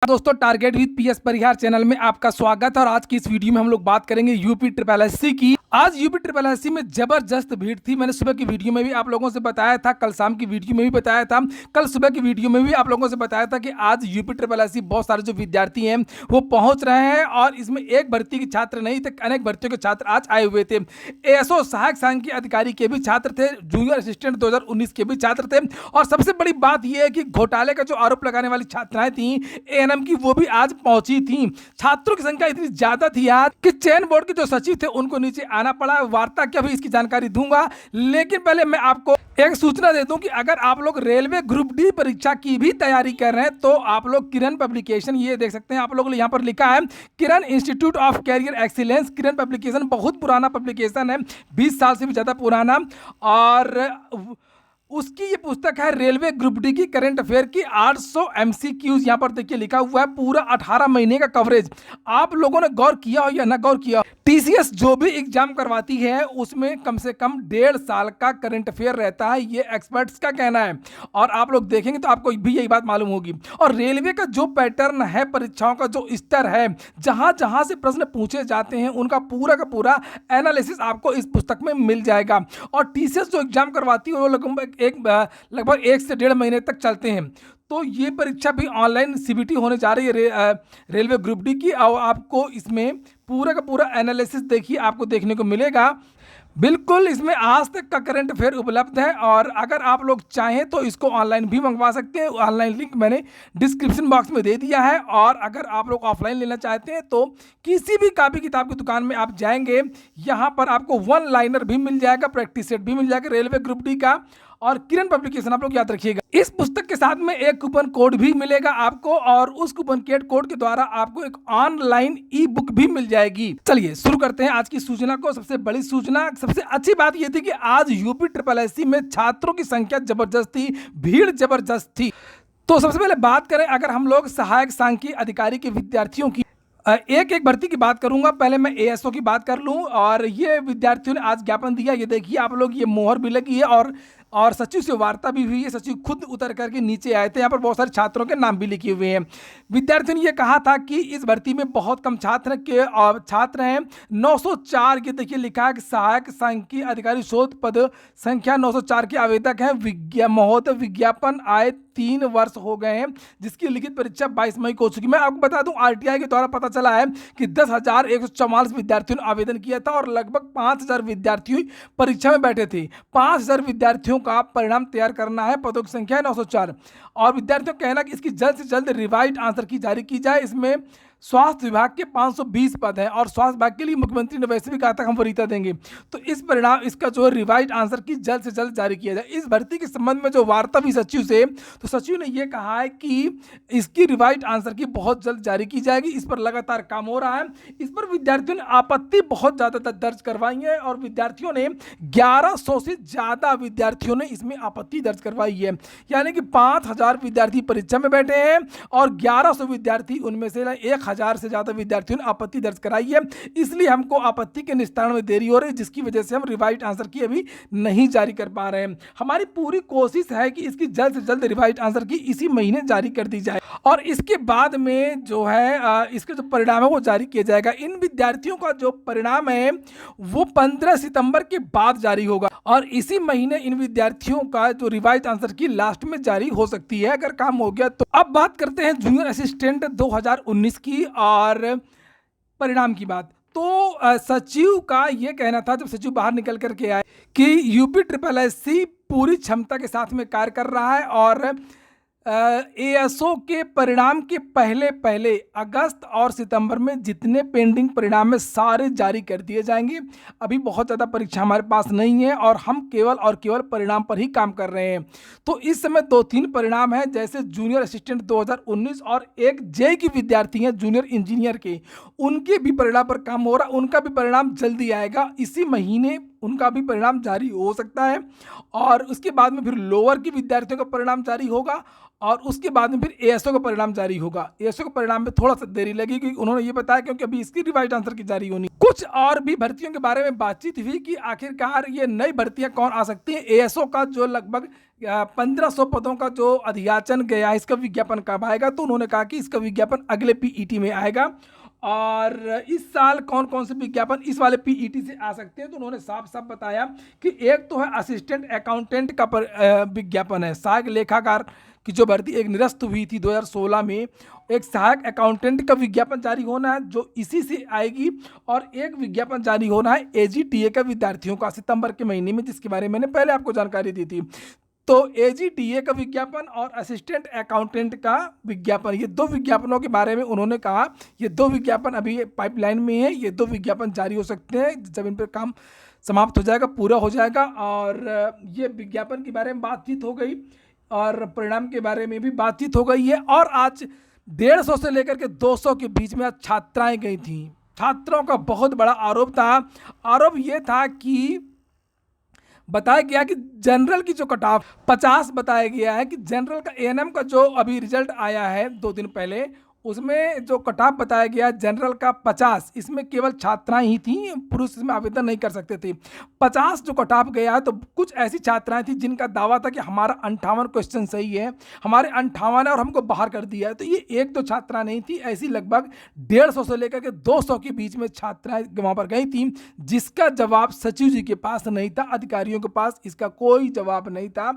दोस्तों, target with PS Parihar channel में आपका स्वागत है। और आज की इस वीडियो में हम लोग बात करेंगे यूपी ट्रिपल एससी की। आज यूपी ट्रिपल एससी में जबरदस्त भीड़ थी। मैंने सुबह की वीडियो में भी आप लोगों से बताया था, कल शाम की वीडियो में भी बताया था, कल सुबह की वीडियो में भी आप लोगों से बताया था कि आज यूपी ट्रिपल एससी बहुत सारे जो विद्यार्थी हैं वो पहुंच रहे हैं। और इसमें एक भर्ती के छात्र नहीं थे, अनेक भर्तियों के छात्र आज आए हुए थे। एएसओ सहायक सांख्यिकी अधिकारी के भी छात्र थे, जूनियर असिस्टेंट 2019 के भी छात्र थे। और सबसे बड़ी बात यह है कि घोटाले का जो आरोप लगाने वाली छात्राएं थी एएनएम की, वो भी आज पहुंची थी। छात्रों की संख्या इतनी ज्यादा थी आज कि चयन बोर्ड के जो सचिव थे उनको नीचे आना पड़ा। वार्ता क्या हुई इसकी जानकारी दूंगा, लेकिन पहले मैं आपको एक सूचना दे दूं कि अगर आप लोग रेलवे ग्रुप डी परीक्षा की भी तैयारी कर रहे हैं तो आप लोग किरण पब्लिकेशन, ये देख सकते हैं आप लोग, यहाँ पर लिखा है Kiran institute of career excellence. Kiran publication बहुत पुराना पब्लिकेशन है, 20 साल से भी ज्यादा पुराना। और उसकी ये पुस्तक है रेलवे ग्रुप डी की करंट अफेयर की 800 एमसीक्यूज। यहाँ पर देखिए लिखा हुआ है पूरा 18 महीने का कवरेज। आप लोगों ने गौर किया हो या ना गौर किया हो, टीसीएस जो भी एग्जाम करवाती है उसमें कम से कम 1.5 साल का करंट अफेयर रहता है, ये एक्सपर्ट्स का कहना है। और आप लोग देखेंगे तो आपको भी यही बात मालूम होगी। और रेलवे का जो पैटर्न है, परीक्षाओं का जो स्तर है, जहां जहां से प्रश्न पूछे जाते हैं उनका पूरा का पूरा एनालिसिस आपको इस पुस्तक में मिल जाएगा। और टीसीएस जो एग्जाम करवाती है वो लगभग 1 से 1.5 महीने तक चलते हैं। तो ये परीक्षा भी ऑनलाइन सीबीटी होने जा रही है रेलवे ग्रुप डी की। और आपको इसमें पूरा का पूरा एनालिसिस देखिए आपको देखने को मिलेगा। बिल्कुल इसमें आज तक का करंट अफेयर उपलब्ध है। और अगर आप लोग चाहें तो इसको ऑनलाइन भी मंगवा सकते हैं। ऑनलाइन लिंक मैंने डिस्क्रिप्शन बॉक्स में दे दिया है। और अगर आप लोग ऑफलाइन लेना चाहते हैं तो किसी भी कॉपी किताब की दुकान में आप जाएंगे, यहाँ पर आपको 1 लाइनर भी मिल जाएगा, प्रैक्टिस सेट भी मिल जाएगा रेलवे ग्रुप डी का और किरण पब्लिकेशन। आप लोग याद रखिएगा, इस पुस्तक के साथ में एक कूपन कोड भी मिलेगा आपको, और उस कूपन कोड के द्वारा आपको एक ऑनलाइन ई बुक भी मिल जाएगी। चलिए शुरू करते हैं आज की सूचना को। सबसे बड़ी सूचना, सबसे अच्छी बात यह थी कि आज यूपी ट्रिपल एससी में छात्रों की संख्या जबरदस्त थी, भीड़ जबरदस्त थी। तो सबसे पहले बात करें, अगर हम लोग सहायक सांख्यिकी अधिकारी के विद्यार्थियों की एक एक भर्ती की बात करूंगा। पहले मैं एएसओ की बात कर लूं। और ये विद्यार्थियों ने आज ज्ञापन दिया, ये देखिए आप लोग, ये मोहर भी लगी है और सचिव से वार्ता भी हुई है। सचिव खुद उतर करके नीचे आए थे। यहाँ पर बहुत सारे छात्रों के नाम भी लिखे हुए हैं। विद्यार्थियों ने यह कहा था कि इस भर्ती में बहुत कम छात्र हैं, 904। ये देखिए लिखा है कि सहायक सांख्यिकी अधिकारी शोध पद संख्या 904 के आवेदक हैं। महोदय विज्ञापन आए 3 वर्ष हो गए हैं, जिसकी लिखित परीक्षा 22 मई को हो चुकी। मैं आपको बता दूं, आरटीआई के द्वारा पता चला है कि 10,144 विद्यार्थियों ने आवेदन किया था और लगभग 5,000 विद्यार्थी परीक्षा में बैठे थे। 5,000 विद्यार्थियों का परिणाम तैयार करना है, पदों की संख्या है 904। और विद्यार्थियों का कहना है कि इसकी जल्द से जल्द रिवाइज आंसर की जारी की जाए। इसमें स्वास्थ्य विभाग के 520 पद हैं और स्वास्थ्य विभाग के लिए मुख्यमंत्री ने वैसे भी कहा था हम वरीयता देंगे। तो इस परिणाम, इसका जो रिवाइज आंसर की जल्द से जल्द जारी किया जाए। इस भर्ती के संबंध में जो वार्ता हुई सचिव से, तो सचिव ने यह कहा है कि इसकी रिवाइज आंसर की बहुत जल्द जारी की जाएगी। इस पर लगातार काम हो रहा है। इस पर विद्यार्थियों ने आपत्ति बहुत ज़्यादा दर्ज करवाई है और विद्यार्थियों ने 1100 से ज़्यादा विद्यार्थियों ने इसमें आपत्ति दर्ज करवाई है। यानी कि 5,000 विद्यार्थी परीक्षा में बैठे हैं और 1100 विद्यार्थी, उनमें से 1,000 से ज्यादा विद्यार्थियों ने आपत्ति दर्ज कराई है। इसलिए हमको आपत्ति के निस्तारण में देरी हो रही है, जिसकी वजह से हम रिवाइज आंसर की अभी नहीं जारी कर पा रहे हैं। हमारी पूरी कोशिश है कि इसकी जल्द से जल्द रिवाइज आंसर की इसी महीने जारी कर दी जाए और इसके बाद में जो है इसके जो परिणाम है वो जारी किया जाएगा। इन विद्यार्थियों का जो परिणाम है वो 15 सितंबर के बाद जारी होगा और इसी महीने इन विद्यार्थियों का जो रिवाइज आंसर की लास्ट में जारी हो सकती है अगर काम हो गया तो। अब बात करते हैं जूनियर असिस्टेंट 2019 की और परिणाम की बात। तो सचिव का यह कहना था, जब सचिव बाहर निकल करके आए, कि यूपी ट्रिपल एससी पूरी क्षमता के साथ में कार्य कर रहा है और एएसओ के परिणाम के पहले अगस्त और सितंबर में जितने पेंडिंग परिणाम है सारे जारी कर दिए जाएंगे। अभी बहुत ज़्यादा परीक्षा हमारे पास नहीं है और हम केवल परिणाम पर ही काम कर रहे हैं। तो इस समय 2-3 परिणाम हैं, जैसे जूनियर असिस्टेंट 2019 और एक जेई की विद्यार्थी हैं जूनियर इंजीनियर के, उनके भी परिणाम पर काम हो रहा है। उनका भी परिणाम जल्दी आएगा, इसी महीने उनका भी परिणाम जारी हो सकता है। और उसके बाद में फिर लोअर के विद्यार्थियों का परिणाम जारी होगा और उसके बाद में फिर एएसओ का परिणाम जारी होगा। एएसओ के परिणाम में थोड़ा सा देरी लगेगी, उन्होंने ये बताया, क्योंकि अभी इसकी रिवाइज आंसर की जारी होनी। कुछ और भी भर्तियों के बारे में बातचीत हुई कि आखिरकार ये नई भर्तियां कौन आ सकती हैं। एएसओ का जो लगभग 1500 पदों का जो अधियाचन गया है, इसका विज्ञापन कब आएगा, तो उन्होंने कहा कि इसका विज्ञापन अगले पीईटी में आएगा। और इस साल कौन कौन से विज्ञापन इस वाले पीईटी से आ सकते हैं, तो उन्होंने साफ साफ बताया कि एक तो है असिस्टेंट अकाउंटेंट का विज्ञापन है। सहायक लेखाकार की जो भर्ती एक निरस्त हुई थी 2016 में, एक सहायक अकाउंटेंट का विज्ञापन जारी होना है जो इसी से आएगी। और एक विज्ञापन जारी होना है एजीटीए का विद्यार्थियों का सितंबर के महीने में, जिसके बारे में मैंने पहले आपको जानकारी दी थी। तो एजीटीए का विज्ञापन और असिस्टेंट अकाउंटेंट का विज्ञापन, ये दो विज्ञापनों के बारे में उन्होंने कहा। ये दो विज्ञापन अभी पाइपलाइन में है, ये दो विज्ञापन जारी हो सकते हैं जब इन पर काम समाप्त हो जाएगा, पूरा हो जाएगा। और ये विज्ञापन के बारे में बातचीत हो गई और परिणाम के बारे में भी बातचीत हो गई है। और आज 150 से लेकर के 200 के बीच में आज छात्राएं गई थी। छात्रों का बहुत बड़ा आरोप था। आरोप ये था कि बताया गया कि जनरल की जो कट ऑफ 50 बताया गया है कि जनरल का एएनएम का जो अभी रिजल्ट आया है 2 दिन पहले, उसमें जो कट ऑफ बताया गया जनरल का 50, इसमें केवल छात्राएं ही थीं, पुरुष इसमें आवेदन नहीं कर सकते थे। 50 जो कट ऑफ गया है, तो कुछ ऐसी छात्राएं थी जिनका दावा था कि हमारा 58 क्वेश्चन सही है, हमारे 58 है और हमको बाहर कर दिया है। तो ये एक दो छात्रा नहीं थी, ऐसी लगभग 150 से लेकर के 200 के बीच में छात्राएं वहाँ पर गई थी, जिसका जवाब सचिव जी के पास नहीं था, अधिकारियों के पास इसका कोई जवाब नहीं था।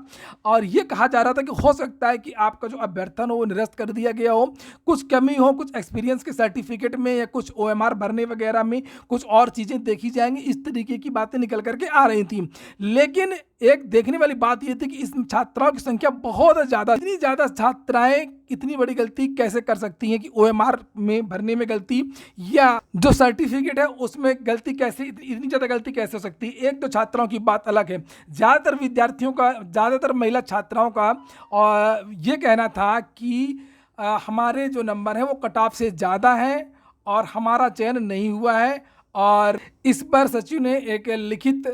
और ये कहा जा रहा था कि हो सकता है कि आपका जो अभ्यर्थन हो वो निरस्त कर दिया गया हो, कुछ कमी हो, कुछ एक्सपीरियंस के सर्टिफिकेट में या कुछ ओएमआर भरने वगैरह में कुछ और चीज़ें देखी जाएंगी, इस तरीके की बातें निकल करके आ रही थी। लेकिन एक देखने वाली बात ये थी कि इस छात्राओं की संख्या बहुत ज़्यादा, इतनी ज़्यादा छात्राएं इतनी बड़ी गलती कैसे कर सकती हैं कि ओएमआर में भरने में गलती या जो सर्टिफिकेट है उसमें गलती कैसे, इतनी ज़्यादा गलती कैसे हो सकती है। एक दो छात्राओं की बात अलग है, ज़्यादातर विद्यार्थियों का, ज़्यादातर महिला छात्राओं का ये कहना था कि हमारे जो नंबर हैं वो कट ऑफ से ज़्यादा है और हमारा चयन नहीं हुआ है। और इस पर सचिव ने एक लिखित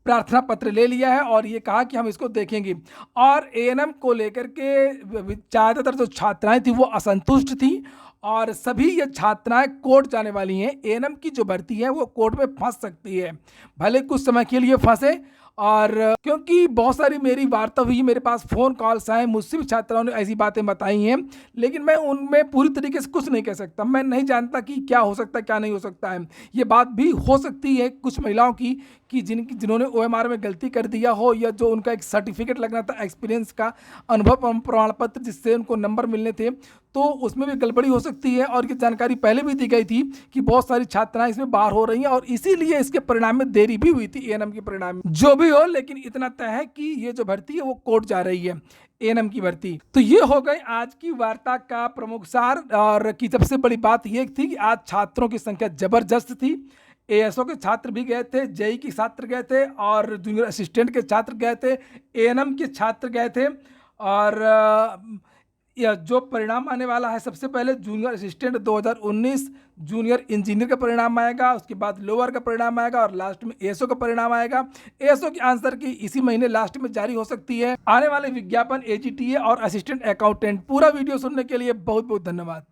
प्रार्थना पत्र ले लिया है और ये कहा कि हम इसको देखेंगे। और एएनएम को लेकर के ज़्यादातर जो छात्राएं थी वो असंतुष्ट थी और सभी ये छात्राएं कोर्ट जाने वाली हैं। एएनएम की जो भर्ती है वो कोर्ट में फंस सकती है, भले कुछ समय के लिए फंसे। और क्योंकि बहुत सारी मेरी वार्ता हुई, मेरे पास फ़ोन कॉल्स आए, मुझसे भी छात्राओं ने ऐसी बातें बताई हैं, लेकिन मैं उनमें पूरी तरीके से कुछ नहीं कह सकता। मैं नहीं जानता कि क्या हो सकता है क्या नहीं हो सकता है। ये बात भी हो सकती है कुछ महिलाओं की कि जिन्होंने ओएमआर में गलती कर दिया हो, या जो उनका एक सर्टिफिकेट लगना था एक्सपीरियंस का, अनुभव प्रमाण पत्र जिससे उनको नंबर मिलने थे, तो उसमें भी गड़बड़ी हो सकती है। और ये जानकारी पहले भी दी गई थी कि बहुत सारी छात्राएं इसमें बाहर हो रही हैं और इसीलिए इसके परिणाम में देरी भी हुई थी एएनएम के परिणाम में। जो भी हो, लेकिन इतना तय है कि ये जो भर्ती है वो कोर्ट जा रही है, एएनएम की भर्ती। तो ये हो गई आज की वार्ता का प्रमुख सार। और की सबसे बड़ी बात ये थी कि आज छात्रों की संख्या जबरदस्त थी। एएसओ के छात्र भी गए थे, जेई के छात्र गए थे और जूनियर असिस्टेंट के छात्र गए थे, एएनएम के छात्र गए थे। और जो परिणाम आने वाला है, सबसे पहले जूनियर असिस्टेंट 2019, जूनियर इंजीनियर का परिणाम आएगा, उसके बाद लोअर का परिणाम आएगा और लास्ट में एएसओ का परिणाम आएगा। एएसओ की आंसर की इसी महीने लास्ट में जारी हो सकती है। आने वाले विज्ञापन एजीटीए और असिस्टेंट अकाउंटेंट। पूरा वीडियो सुनने के लिए बहुत बहुत धन्यवाद।